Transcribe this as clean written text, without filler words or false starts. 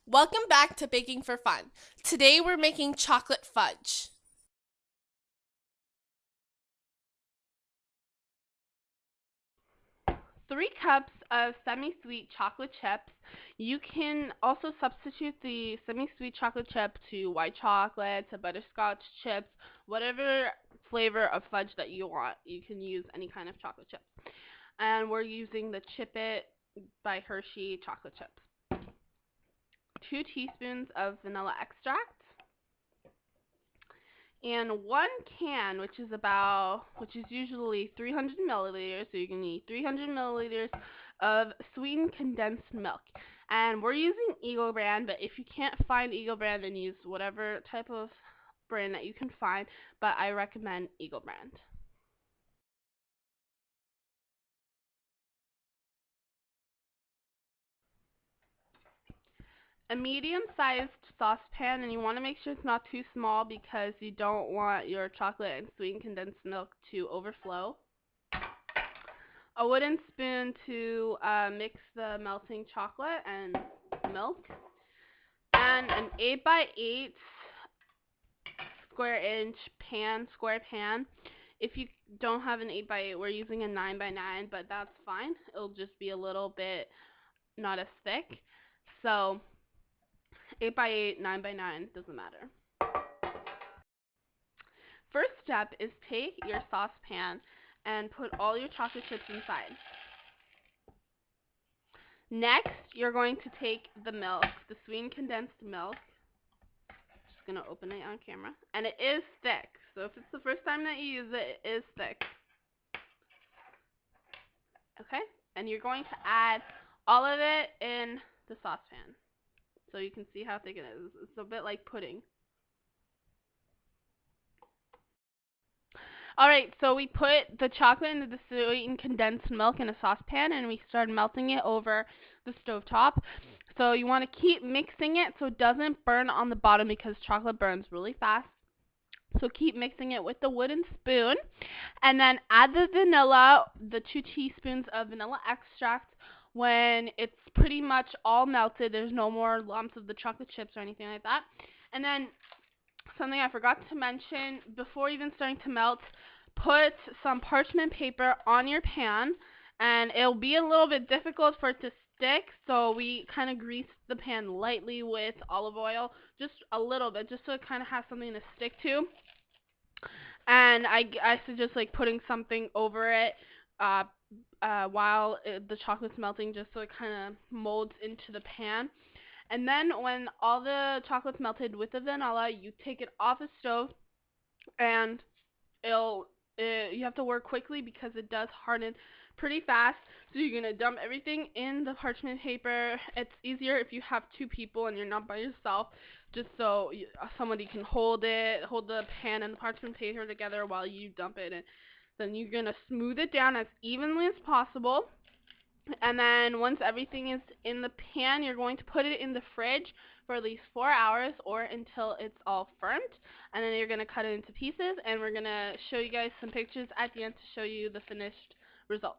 Welcome back to Baking for Fun. Today we're making chocolate fudge. 3 cups of semi-sweet chocolate chips. You can also substitute the semi-sweet chocolate chip to white chocolate, to butterscotch chips, whatever flavor of fudge that you want. You can use any kind of chocolate chip. And we're using the Chip It by Hershey chocolate chips. 2 teaspoons of vanilla extract. And 1 can, which is usually 300 milliliters, so you can need 300 milliliters of sweetened condensed milk. And we're using Eagle brand, but if you can't find Eagle brand, then use whatever type of brand that you can find, but I recommend Eagle brand. A medium-sized saucepan, and you want to make sure it's not too small because you don't want your chocolate and sweetened condensed milk to overflow. A wooden spoon to mix the melting chocolate and milk, and an 8x8 square pan. If you don't have an 8x8, we're using a 9x9, but that's fine. It'll just be a little bit not as thick. So 8x8, 9x9, doesn't matter. First step is take your saucepan and put all your chocolate chips inside. Next, you're going to take the milk, the sweetened condensed milk. Just going to open it on camera. And it is thick. So if it's the first time that you use it, it is thick. Okay? And you're going to add all of it in the saucepan. So you can see how thick it is. It's a bit like pudding. Alright, so we put the chocolate into the sweetened condensed milk in a saucepan and we started melting it over the stovetop. So you want to keep mixing it so it doesn't burn on the bottom because chocolate burns really fast. So keep mixing it with the wooden spoon and then add the vanilla, the 2 teaspoons of vanilla extract when it's pretty much all melted. There's no more lumps of the chocolate chips or anything like that. And then something I forgot to mention before even starting to melt, put some parchment paper on your pan, and it'll be a little bit difficult for it to stick, so we kind of grease the pan lightly with olive oil, just a little bit, just so it kind of has something to stick to. And I suggest like putting something over it uh, while the chocolate's melting, just so it kind of molds into the pan. And then when all the chocolate's melted with the vanilla, you take it off the stove, and you have to work quickly because it does harden pretty fast. So you're gonna dump everything in the parchment paper. It's easier if you have 2 people and you're not by yourself, just so somebody can hold the pan and the parchment paper together while you dump it. And then you're gonna smooth it down as evenly as possible. And then once everything is in the pan, you're going to put it in the fridge for at least 4 hours or until it's all firmed. And then you're going to cut it into pieces, and we're going to show you guys some pictures at the end to show you the finished result.